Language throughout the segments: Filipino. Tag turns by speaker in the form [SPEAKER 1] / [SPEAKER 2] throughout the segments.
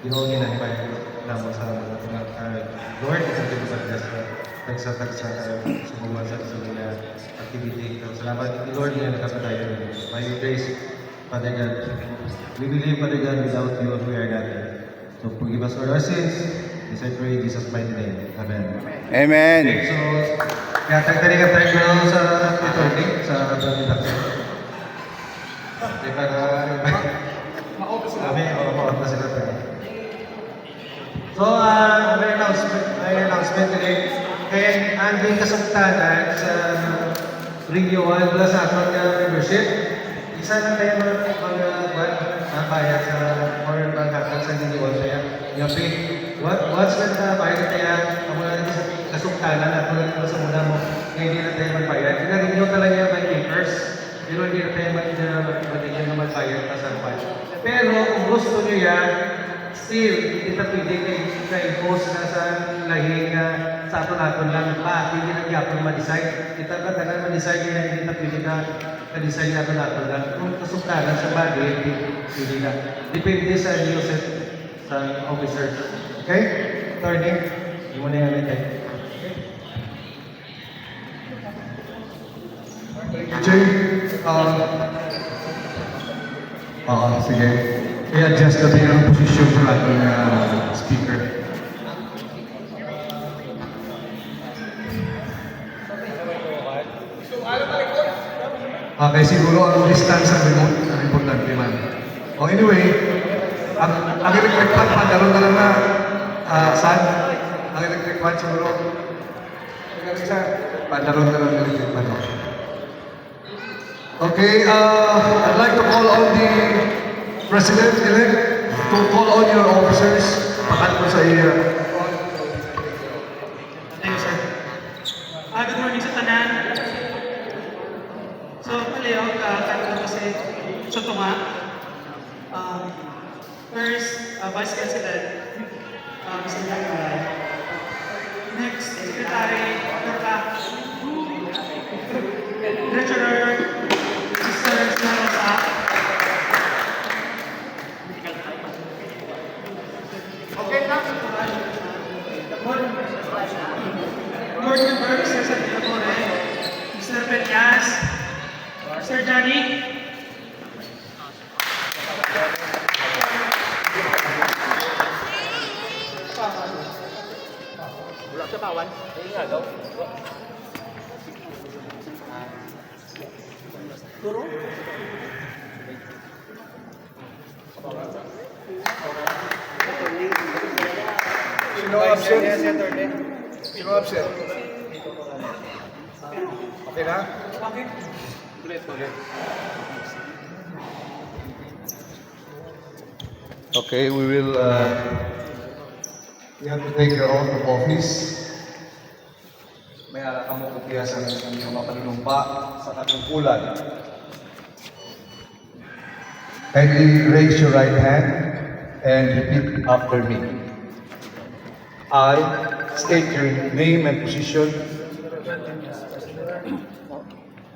[SPEAKER 1] Ginawin na pa naman sa Lord, sa Pilipinas sa sumuwa sa mga activity. Salamat ni Lord na nakapatayo. By your grace, Father God, we believe, Father God, without you, we are nothing. So forgive us all our sins. This I pray in Jesus' mighty name. Amen.
[SPEAKER 2] Amen.
[SPEAKER 1] Okay, so, kaya tagtarikan tayo na sa returning, sa transaction. Okay, para maot na sila tayo. So, may announcement today. Kaya ang ating kasugtanan sa renewal mula sa ating membership, isa na tayo mga bayad sa or magkakal sa renewal kaya yung pay. Once na bayad tayo, ang mga kasugtanan at mga sa muna mo, hindi na tayo magbayad. Ina-renew talaga yung may papers. Pero hindi na tayo magbayad na magbayad pa sa fund. Pero kung gusto nyo yan, still, kita pwede ka-impose na sa lahing sa aton-aton lang pa. Hindi na gyapon ma-decide. Kita ka tagal ma-decide kaya hindi na pwede ka-decide na aton-aton lang. Kung kasuktanan sa bagay, hindi na. Depende sa inyo sa officer. Okay? Attorney, hindi mo na yan natin.
[SPEAKER 3] Jay, sige. I-adjust natin ang posisyon sa ating speaker. Okay, siguro ang distance ang remote ang importante man. Oh, anyway, ang electric fan, pandaron na lang na saan? Ang electric fan siguro. Pandaron na lang ang electric fan. Okay, I'd like to call on the President-elect to call on your officers. Pakat po sa iyo.
[SPEAKER 4] Thank you, sir. Good morning sa tanan. So, palayaw ka kasi sa tunga. First, Vice President, Mr. Daniel. Next, Secretary, Treasurer, Sister Rosa. Okay na. Board members, Sir Santiago More, Mr. Peñas, Sir Johnny.
[SPEAKER 2] Wala sa pawan. Ayun nga daw. Turo?
[SPEAKER 3] Sino absent? Sino absent? Okay na? Okay, we have to take your oath of office. May alak mo kupiya sa inyong mga panunumpa sa katungkulan. Kindly raise your right hand and repeat after me. I state your name and position.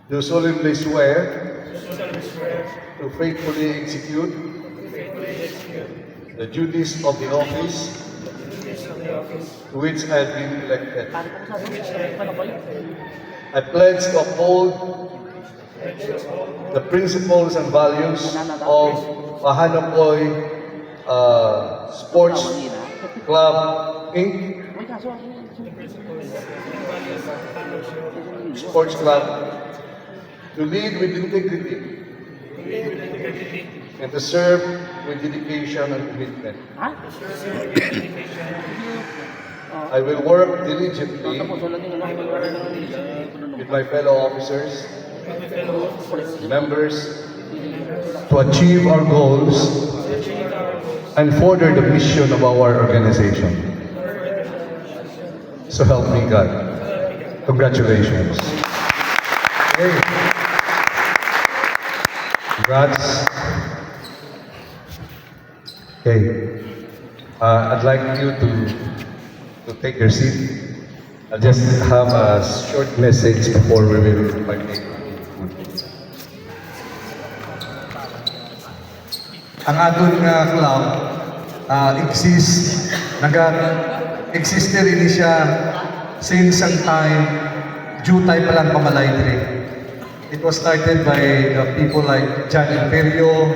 [SPEAKER 3] Do solemnly swear to faithfully execute the duties of the office to which I have been elected. I pledge to uphold the principles and values of Mahanoy Sports Club, Inc. Sports Club, to lead with integrity and to serve with dedication and commitment. I will work diligently with my fellow officers, members, to achieve our goals and further the mission of our organization. So help me God. Congratulations. Okay. Congrats. Okay. I'd like you to take your seat. I'll just have a short message before we will partake in food. Ang aton nga club exist, exist rin siya since ang time, Jutay pa lang pamalay dire. It was started by people like John Imperio,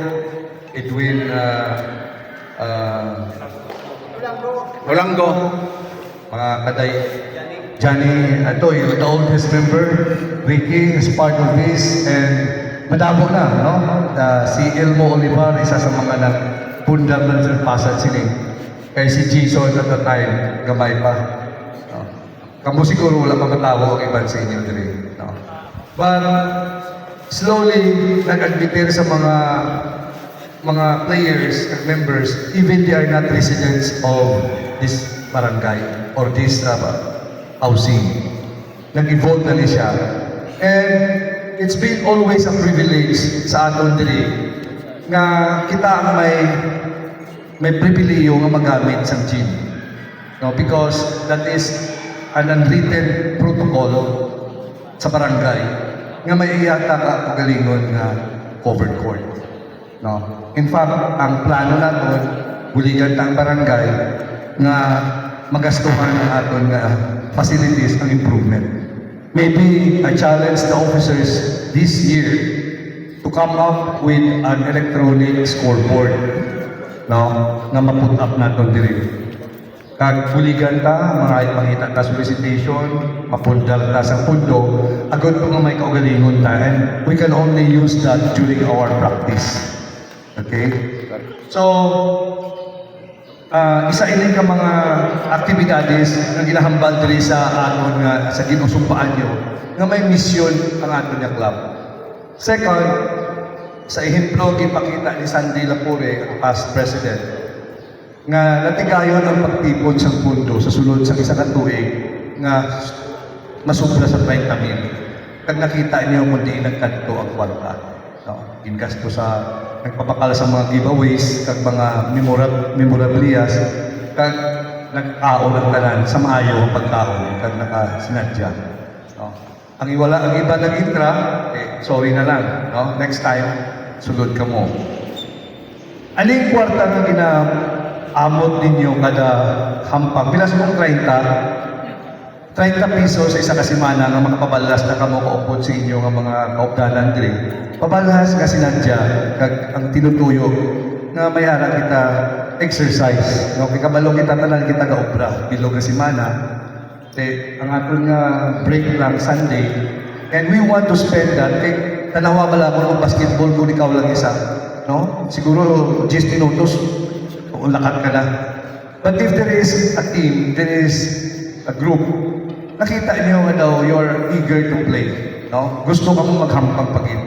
[SPEAKER 3] Edwin
[SPEAKER 2] Olanggo.
[SPEAKER 3] mga kaday, Johnny, the oldest member, Ricky is part of this, and madamo na, no? Si Elmo Olivar, isa sa mga nagpundang ng Pasad Sining. Kaya si Jason at the time, gamay pa. No? Kamu siguro wala pa matawo ang iban sa inyo diri. No? But slowly, nag-admitir sa mga players and members, even they are not residents of this barangay or this housing. Nag-evolve na rin siya. And it's been always a privilege sa aton diri nga kita ang may pribileyo nga magamit sa gym. No, because that is an unwritten protocol sa barangay nga may iyata ka kagalingon nga covered court. No. In fact, ang plano naton buligan tang barangay nga magastuhan ang aton nga facilities ang improvement. Maybe I challenge the officers this year to come up with an electronic scoreboard, no, nga ma-put up naton diri. Kag buligan ta, mga mangita ta solicitation, mapundal ta sa pundo, agad pa nga may kaugalingon ta, and we can only use that during our practice. Okay? So, isa ini ka mga aktibidades nga ginahambal diri sa aton nga sa ginusumpaan nyo nga may misyon ang aton nga club. Second, sa ehemplo gipakita ni Sandy Lapore, ang past president, nga natigayon ang pagtipon sa pundo sa sulod sa isa ka tuig nga masubra sa 30,000. Kag nakita niyo kung di nagkadto ang kwarta. No, ingasto sa nagpapakala sa mga giveaways kag mga memorabilias kag nag-ao ng tanan sa maayo ang pagkaon kag nakasinadya. No. Ang iba nag-intra, sorry na lang, no? Next time sulod ka mo. Aling kwarta nga ginaamot ninyo kada hampang pilas mong 30 pesos sa isa ka semana nga makapabalas na kamo kaupod sa inyo nga mga kaupdanan diri. Pabalas nga sinadya kag ang tinutuyo nga may ara kita exercise. No, kay kabalo kita tanan kita ga obra bilog nga semana. Ang aton nga break lang Sunday, and we want to spend that kay tanawa bala ko ng basketball kung ikaw lang isa. No? Siguro 10 minutos ulakat ka na. But if there is a team, there is a group, nakita niyo nga daw you're eager to play. No? Gusto ka mong maghampang pagin.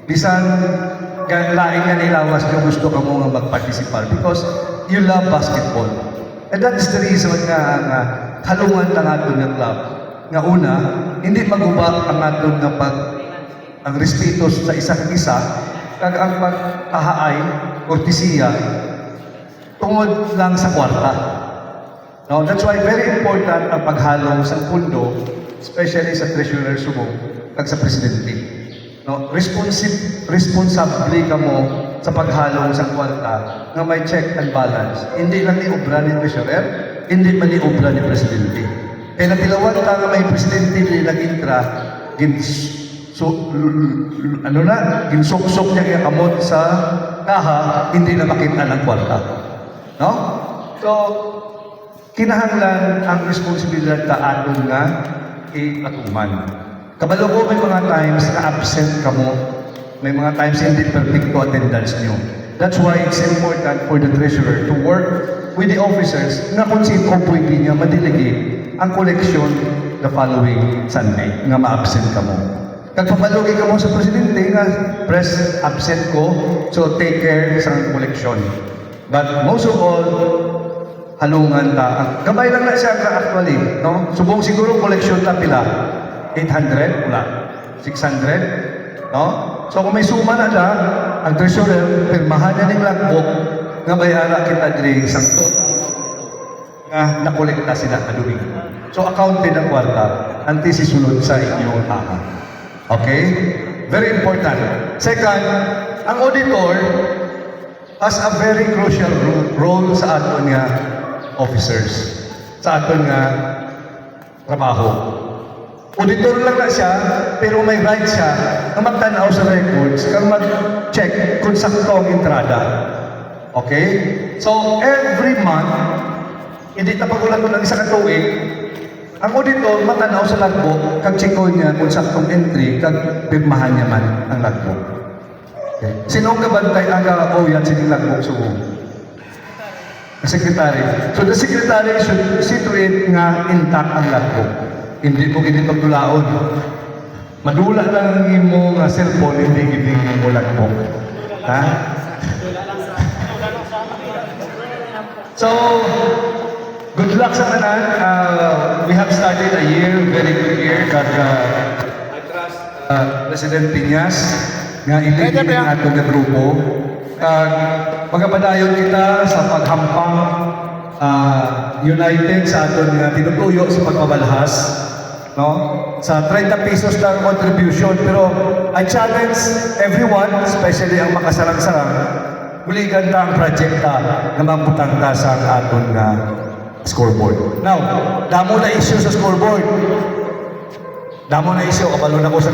[SPEAKER 3] Bisan, laing nga nilawas nyo, gusto ka mo nga mag-participate because you love basketball. And that is the reason nga halungan ng aton nga club. Nga una, hindi maguba ang aton nga ang respeto sa isa't isa, kag ang pagkahaay, kortesiya, tungod lang sa kwarta. No, that's why very important ang paghalong sa pundo, especially sa treasurer subong, kag sa presidente. No, responsibly ka mo sa paghalong sa kwarta nga may check and balance. Hindi lang ni obra ni treasurer, hindi man ni obra ni presidente. Kaya natilawan ka nga may presidente ni nag-intra, ginsok-sok niya kaya kamot sa kaha, hindi na makita ng kwarta. No? So, kinahanglan ang responsibilidad ta aton nga ipatuman. Kabalo ko may mga times na absent ka mo. May mga times hindi perfect to attendance nyo. That's why it's important for the treasurer to work with the officers na kung sino pwede niya madelegate ang collection the following Sunday nga ma-absent ka mo. Kagpapalugi ka mo sa presidente nga press absent ko, so take care sa collection. But most of all, halungan ta. Gabay lang na siya actually, no? Subong siguro collection ta pila. 800, wala. 600, no? So kung may suma na lang, ang treasurer, pirmahan niya ng lagbook, nga bayara kita diri isang to. Nga nakolekta sila kaduli. So accounted ang kwarta, anti sisunod sa inyong taha. Okay? Very important. Second, ang auditor, has a very crucial role sa aton nga officers, sa aton nga trabaho. Auditor lang na siya, pero may right siya na magtanaw sa records kang mag-check kung sakto ang entrada. Okay? So, every month, hindi na pagulan ko ng isa ka tuig, ang auditor matanaw sa logbook, kag check niya kung saktong entry, kag pirmahan niya man ang logbook. Okay. Sino ang kabantay aga o yan sining logbook subo? The secretary. So the secretary should see to it nga intact ang logbook. Hindi mo gini pagtulaon. Madula lang ang imo nga cellphone, hindi gini mo logbook. Ha? So, good luck sa tanan. We have started a year, very good year. Kag I trust President Piñas nga iligid ang atong grupo. Kag magapadayon kita sa paghampang united sa aton nga tinutuyo sa pagbabalhas, no? Sa 30 pesos lang contribution, pero I challenge everyone, especially ang makasarang-sarang, buligan ta ang projekta na mabutang ta sa aton nga scoreboard. Now, damo na issue sa scoreboard. Damo na issue, kabalo na ko sa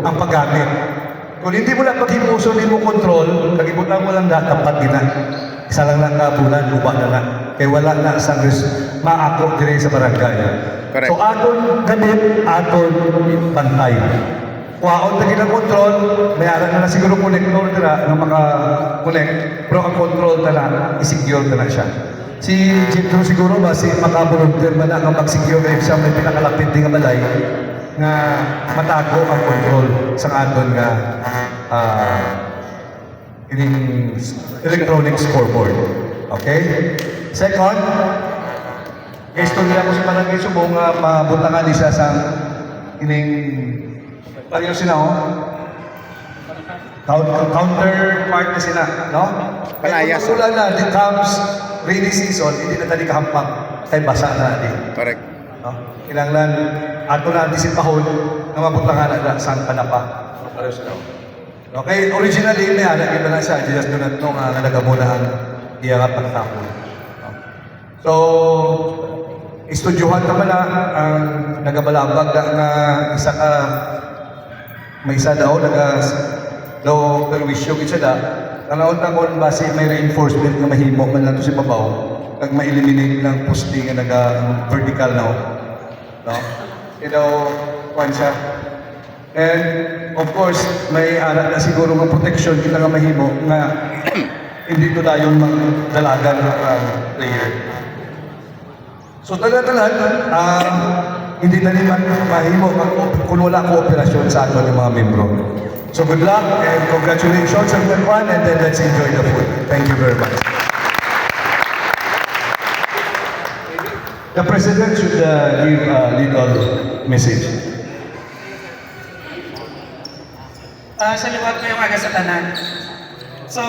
[SPEAKER 3] ang paggamit. Kung hindi mo lang paghimuso, hindi mo control, kagibutan mo lang tapat din na. Isa lang lang kabulan, lupa na lang. Kaya wala na sa maako dire sa barangay.
[SPEAKER 2] Correct.
[SPEAKER 3] So, aton gamit, aton pantay. Kuhaon na ng control, may aral na siguro connector na maka-connect, pero ang control na lang, i-secure na siya. Si Jethro siguro ba, si makabolunteer man ang mag-secure na siya may pinakalapit din nga balay nga matago ang control sa aton nga ining electronic scoreboard. Okay? Second, istorya ko sa barangay Subong nga mabutangan ni siya sa ining pareho sila, counterpart na sila, no?
[SPEAKER 2] Palayas.
[SPEAKER 3] Kung ulan na, it comes rainy season, hindi na tali kahampang, kaya basa na din.
[SPEAKER 2] Correct.
[SPEAKER 3] No? Kinanglan, ato na antisipahon na mabutangan na saan pa na pa. Pareho sila. Okay, originally, may anak iba na siya, just doon na nga nalagamuna ang iyang pagtapon. No? So, estudyuhan naman na ang nagabalabag na isa ka may isa daw daw perwisyo kitsa da kanaon ta kon base may reinforcement nga mahimo man lang to si babaw kag ma-eliminate lang poste nga naga vertical now, no daw kwan siya. And of course may ara na siguro nga protection kita nga mahimo nga hindi to dayon magdalagan nga player. So taga-tagan, hindi na naman mahimo kung wala kooperasyon sa ato ng mga membro. So good luck and congratulations on that one, and then let's enjoy the food. Thank you very much. The President should give a little message.
[SPEAKER 4] Sa liwat ngayong aga sa tanan. So,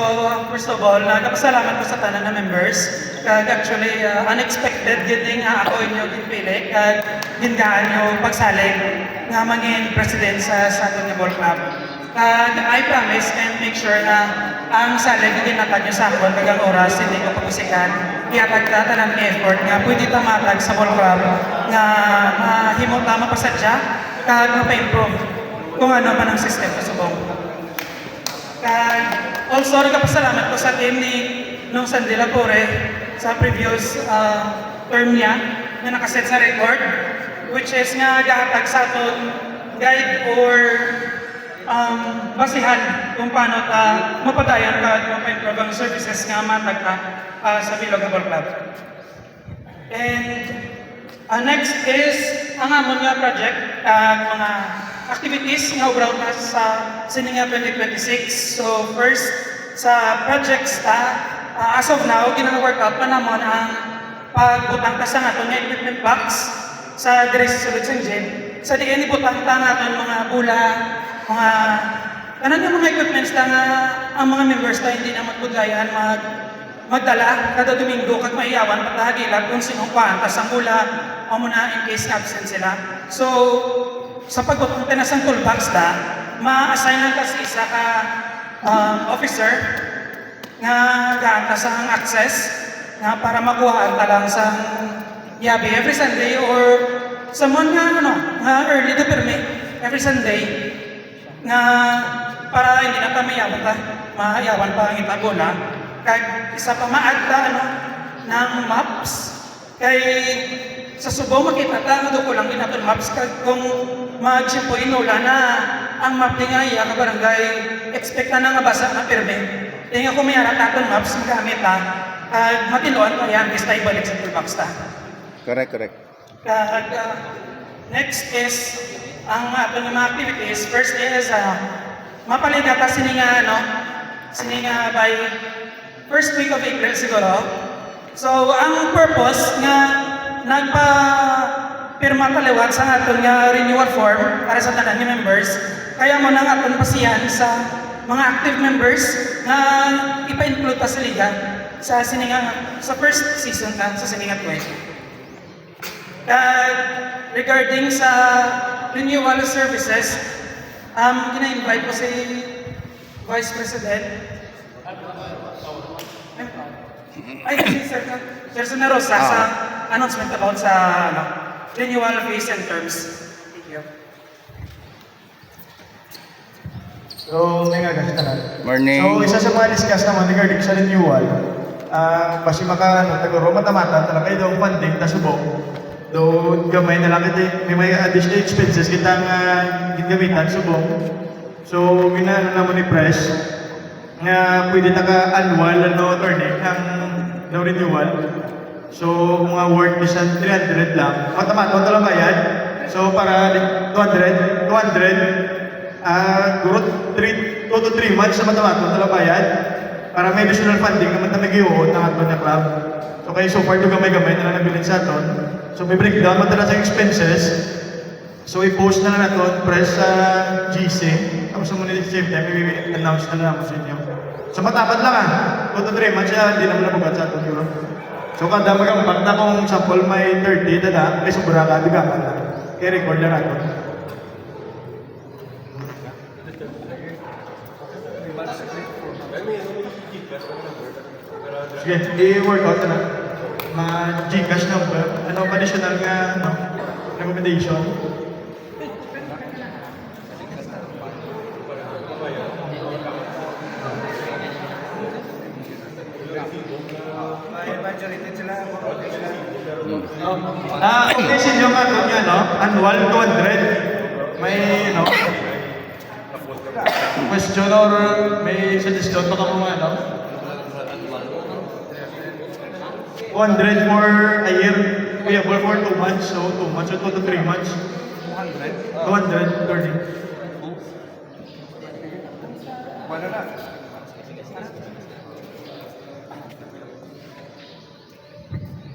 [SPEAKER 4] first of all, nagpasalamat ko sa tanan na members. Kag actually, unexpected gid nga ako inyo ginpili. Kag gingaan nyo pagsalig nga mangin president sa aton nga ball club. Kag I promise and make sure na ang salig na ginatag nyo sa akon kag ang oras hindi ko pagusikan. Iatag ta tanan effort nga pwede tamatag sa ball club nga mahimo ta mapasadya kag mapa-improve kung ano man ang system sa Subong. Kag also, nagpasalamat ko sa team ni nung Sandy Lapore sa previous term niya na nakaset sa record, which is nga gahatag sa aton guide or basihan kung paano ta mapadayan ka at mapa-improve ang services nga matag ka sa Bilog Ball Club. And next is ang amon nga project, mga activities nga ubraw na sa Sininga 2026. So first, sa projects as of now, ginang-workout pa naman ang pagbutang ta sa naton nga equipment box sa dire sa sulod sa gym. Sa diyan ibutang ta naton mga bula, mga kanan yung mga equipments na nga ang mga members ta hindi na magbugayan magdala kada Domingo kag maiyawan patahagilag kung sinong kuantas ang bula o muna in case absent sila. So sa pagbutang tinasang toolbox da, ma-assign lang kasi isa ka officer nga gaantas ang access nga para makuha ta lang sa yabi every Sunday or someone nga nga early to permit every Sunday nga para hindi na ta mayawan pa ang itaguna kag isa pa maadta ng maps kay sa Subo makita ta nga ko lang ginaton maps kag kung magsimpo inula na ang map ni nga iya ka barangay expecta na nga basa na permit nga kung may arat naton maps gamit ta kag matinuan pa yan bis tayo balik sa toolbox ta.
[SPEAKER 2] Correct, correct.
[SPEAKER 4] Kag next is ang ating mga activities. First is mapaligata sininga by first week of April siguro. So ang purpose nga nagpa-pirma taliwat sa aton nga renewal form para sa tanan nga members. Kaya mo nang aton pasiyan sa mga active members nga ipa-include pa sa liga sa first season sa Sininga 20. Regarding sa renewal services, gina-invite ko si Vice President. Si Sir Rosa sa announcement about sa renewal fees and terms. Thank you.
[SPEAKER 5] So, may nga guys,
[SPEAKER 2] Morning.
[SPEAKER 5] So, isa sa mga discuss naman regarding sa renewal, basi taguro matamatan talaga kayo daw funding na subok. Doon gamay na lang kita, may additional expenses kitang gagamitan subok. So, minaano naman ni press nga pwede taka annual attorney ng renewal. So, mga worth is 300 lang. Matamaton talaga bayad. So, para 200, guro 2 to 3 months sa matamaton talaga bayad. Para may additional funding naman na mag-iuot ng aton na club. So, kayo so far ito gamay-gamay na lang nabilin sa aton. So, may breakdown matala sa expenses. So, i-post na lang natin press sa GC. Tapos sa muna same time, i-announce na lang sa inyo. So, matapat lang 2 to 3 months siya, hindi naman nabugat sa aton yun. So, kada mag-ambak na kung sample may 30, tada, may sobra ka, bigaman na. Kaya record na natin. Sige, i-workout na. Ma-Gcash number. Additional nga, recommendation. Okay, sinyo nga doon yan, annual 200. May, question or may suggestion pa ka mga, 200 for a year, payable for 2 months, so 2 months or 2 to 3 months. 200, 30.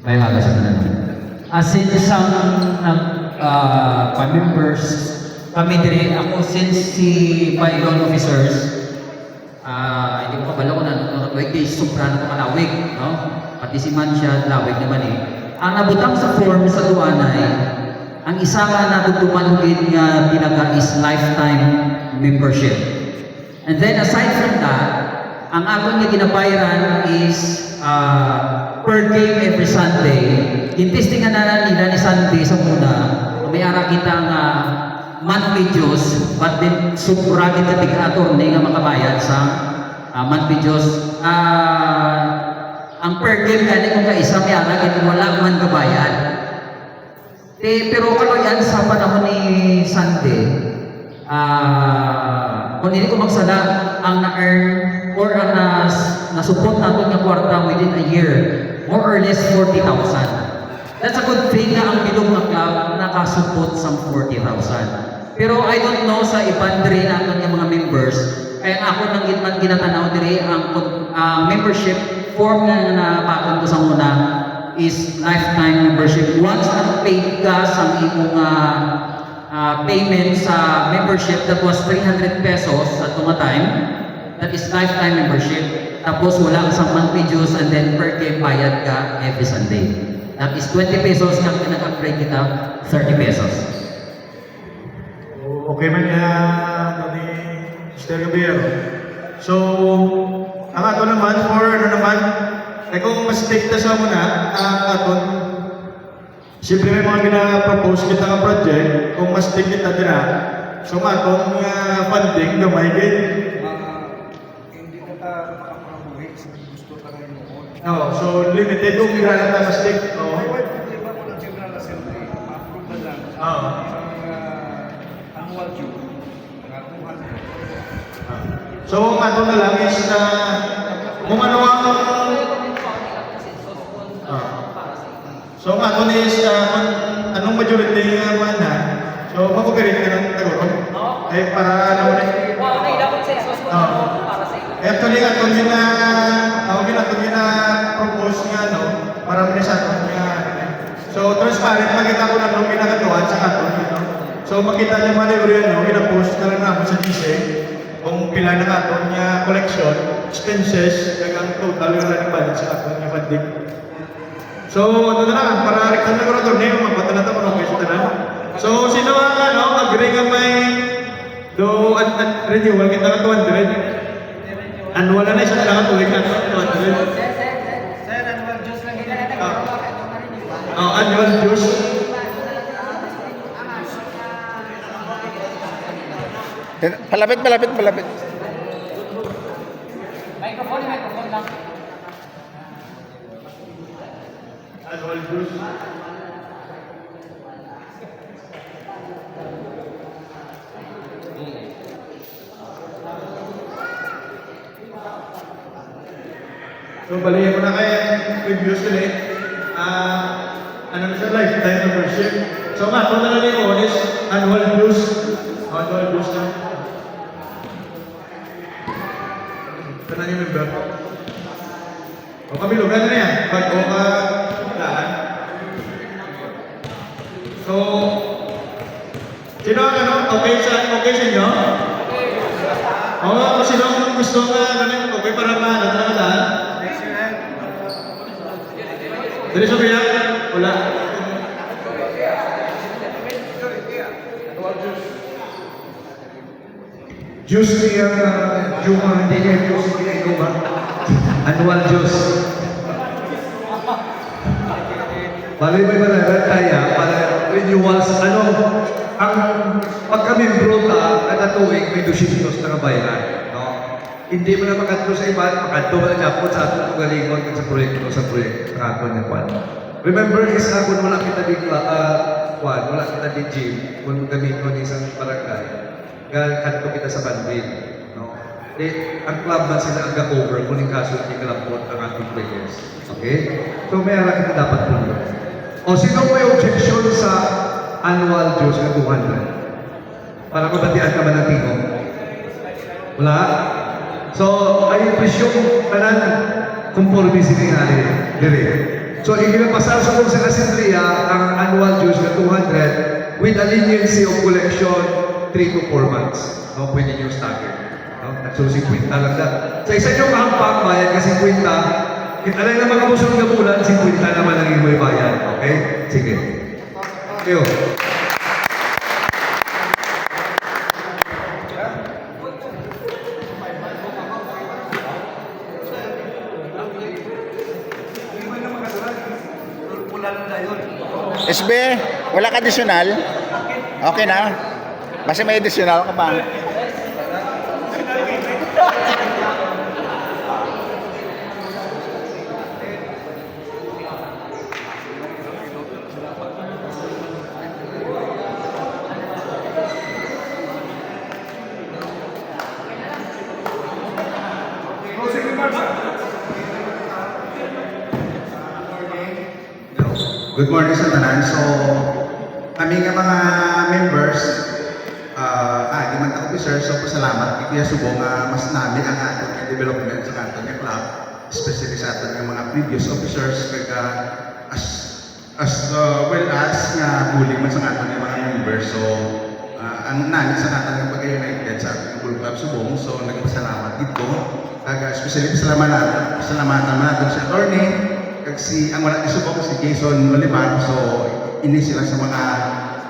[SPEAKER 6] May mga sa tanan. Since isang pa-members, kami din, ako since si bylaw officers, hindi ko kabalo ko na, kay sobrang na malawig, no? Pati si Mansya, lawig naman eh. Ang nabutang sa form sa Duanay, ang isa nga natutupalugin nga pinaga is lifetime membership. And then aside from that, ang akong nga ginabayaran is per game every Sunday. Intestingan na nila ni Sunday sa muna, may ara kita nga monthly dues, but then supura kita tig-attorney nga makabayad sa monthly dues. Ang per game gani kung kaisa may ara kaya wala man kabayad. Pero kalau yan sa panahon ni Sunday, kung hindi ko magsala ang na-earn or ang nasupot natin ng kwarta within a year, more or less 40,000. That's a good thing na ang bilog na club nakasupot sa 40,000. Pero I don't know sa ibang diri natin yung mga members, kaya ako nang ginatanaw diri ang membership form na napakon ko sa muna is lifetime membership. Once na-paid ka sa imong payment sa membership that was 300 pesos at mga time, that is lifetime membership. Tapos wala sa monthly dues and then per game bayad ka every Sunday. That is 20 pesos na pinag-upgrade kita, 30 pesos.
[SPEAKER 5] Okay man ni Mr. Gabriel. So, Ang ato naman, for ano naman, ay kung mas take sa muna, ang aton, siyempre may mga gina-propose kita nga project, kung mas take kita din so ang atong funding, gamay din.
[SPEAKER 3] Hindi na ta makapromote sa gusto ka rin mo.
[SPEAKER 5] No, so limited kung hindi na mas take. No?
[SPEAKER 3] Di ba po ng General Assembly, approve na lang
[SPEAKER 5] Oo.
[SPEAKER 3] sa annual due na 200.
[SPEAKER 5] So ang ato na lang is kung ano ang so ang ato is anong majority nga man na so mapupirit ka ng taguron ay para ano na actually ato yun na ato yun na propose nga no para mo sa ato nga so transparent makita ko lang nung ginagatuan sa ato no? So makita niyo man yung gina-post na lang namin sa GC kung pila na ato niya collection, expenses, kaya ang total yung running balance sa ato niya funding. So, ano na lang, para rektan na ko na torneo, magbata na ito kung okay sa tanan. So, sino ang agree nga may do renewal kita ka 200? Annual na isa na lang tuwing na 200. Annual dues.
[SPEAKER 2] Palapit.
[SPEAKER 6] Microphone lang.
[SPEAKER 5] Annual dues. So, balihin mo na kaya previous ulit. Ano na siya, lifetime membership. So, nga, ito na lang yung is annual dues. Annual dues na. Ito na yung member. O kami, lugan na yan. Bago ka daan. So, sino ang okay sa inyo? Oo, kung sino ang gusto nga okay para daan? Dari sa biyak? Wala.
[SPEAKER 3] Juice niya, yung hindi niya juice, hindi niya ikaw ba? Annual juice. Bali may managal kaya para renewals, ang pagka-membro ka, kada tuwing may 200 na kabayaran. No? Hindi mo na makadto sa iba, makadto mo na kapot sa atong galingon sa proyekto, sa ako niya kwan. Remember, isa kung wala kita di wala kita di gym, kung gamit ko ng isang barangay, kanto kita sa bandil. No? Ang club man sila ang ga-cover kung yung kaso hindi kalapot ang ating players. Okay? So may ala kita dapat puno. O sino may objection sa annual dues na 200? Para mabatian ka man ng tingog? Wala? So, ay presyong tanan conforme siningali dire. So, iginapasar sa kong sa Asindria ang annual dues na 200 with a leniency of collection 3 to 4 months. No, pwede nyo stagger. No? So, 50 lang na. Sa isa nyo kahampak, bayad ka 50. Alay na mga musunod na bulan, 50 naman ang imoy bayad. Okay? Sige. Thank you.
[SPEAKER 2] SB, wala ka additional? Okay na? Basta may additional ka pa.
[SPEAKER 7] Good morning sa tanan. So, kami nga mga members, di man officers, so pasalamat kay Kuya Subo nga mas nami ang atong development sa kanto nga club, especially sa aton nga mga previous officers kag as well as nga bully man sa aton nga mga members. So, ang nami sa aton nga pag-united sa ating Bull Club Subong. So, nagpasalamat dito. Kag especially pasalamatan man natin sa attorney kag ang wala isubok si Jason Olivar. So ini sila sa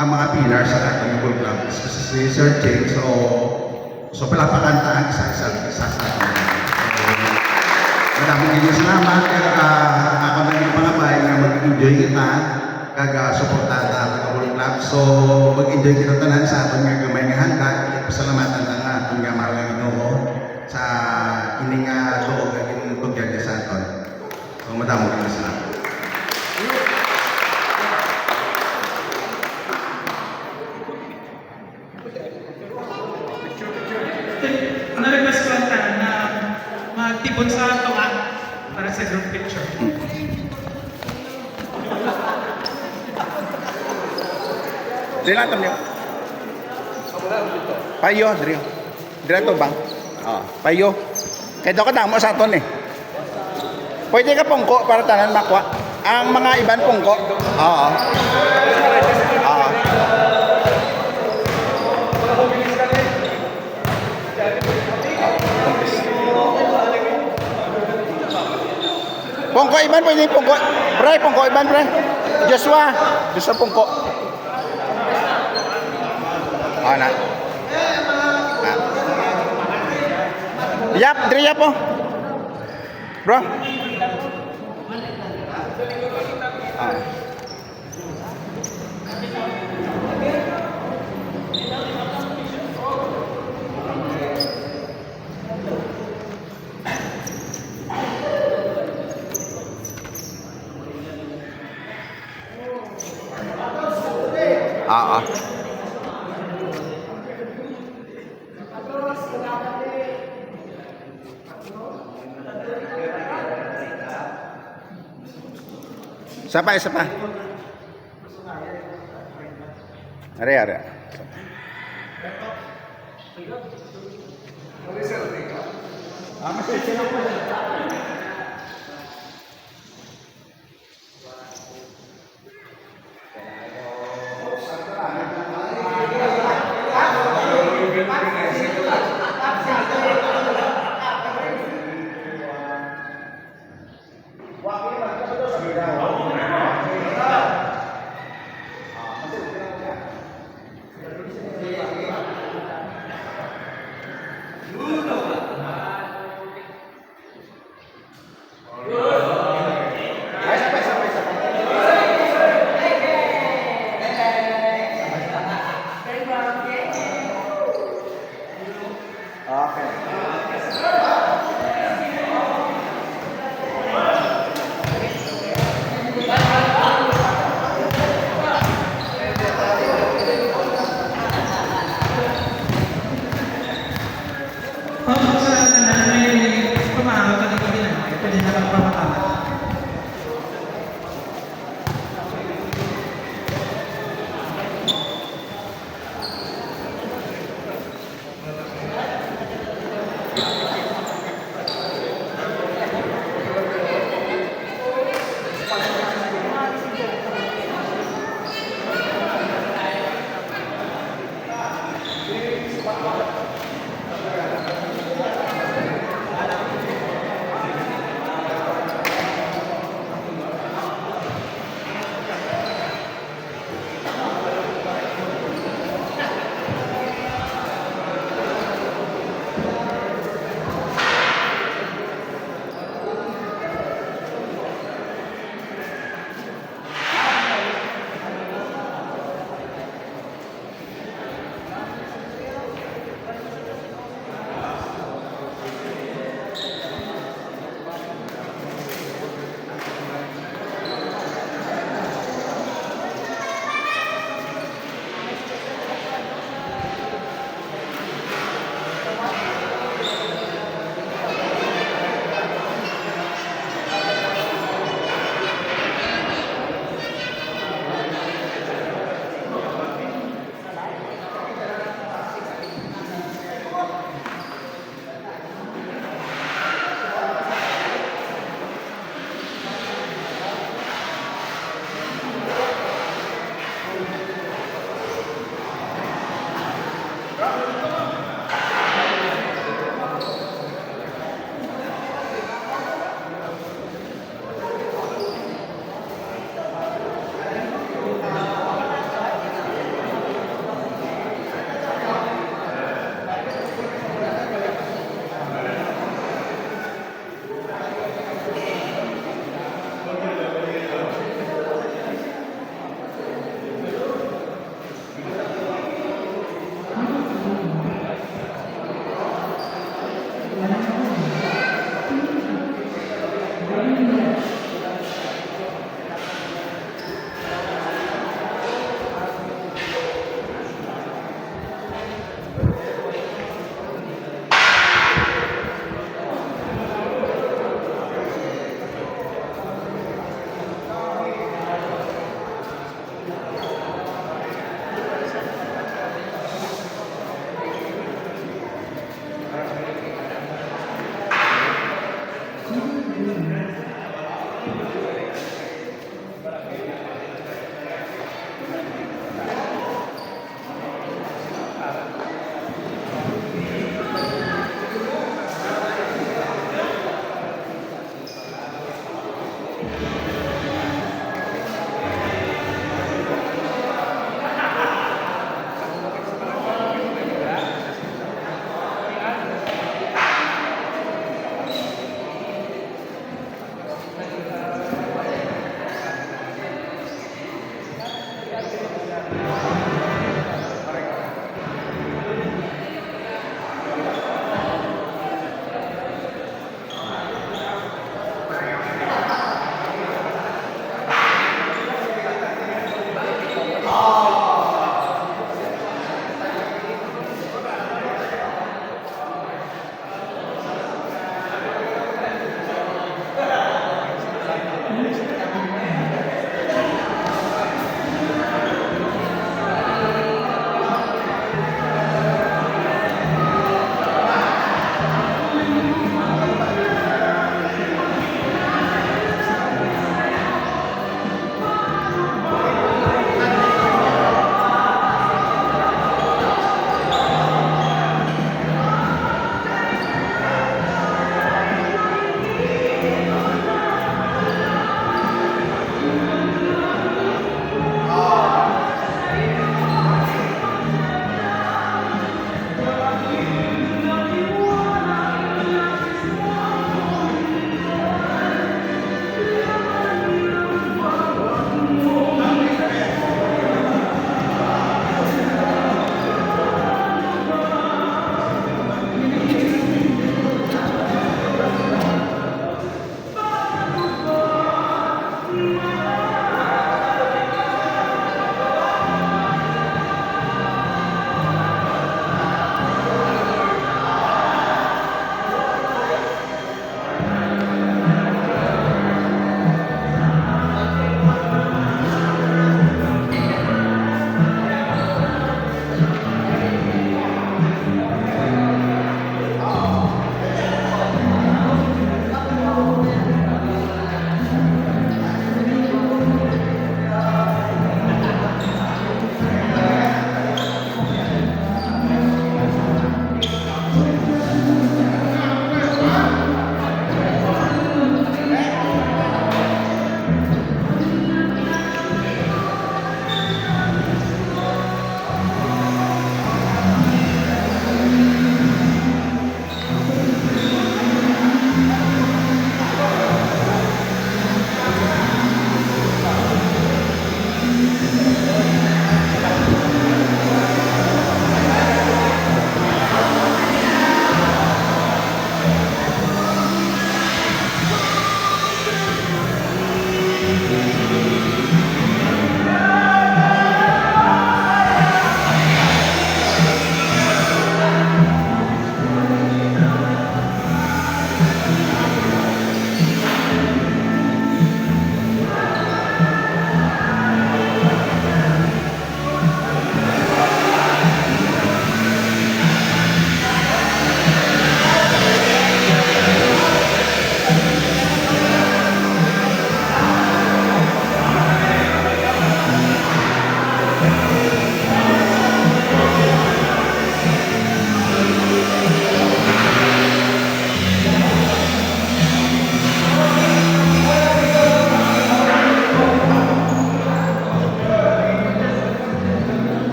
[SPEAKER 7] ang mga pillar sa ating Bull Club, especially si Sir James. So palapakan ta ang isa sa atin. Maraming ganyan salamat. Kaya ako na yung pangabay nga mag-enjoy kita. Kaga suportada ang World Club. So, mag-enjoy kita tanan sa aton nga gamay nga handa. Pasalamatan na nga aton nga mahal nga Ginoo sa ining tuog nga ginutugyan sa aton. So, madamo kayo salamat.
[SPEAKER 4] Na-request ko lang tanan na magtipon sa tunga para sa group picture.
[SPEAKER 2] Dili na niyo. Payo, diri. Diri to bang? Payo. Kay daw ka damo sa aton eh. Pwede ka pungko para tanan makwa. Ang mga iban pungko. Oo. Oo. Pungko iban pwede pungko. Pre, pungko iban pre. Joshua pungko. Na. Yap, diri yap po. Bro. Isa pa. Are. Masih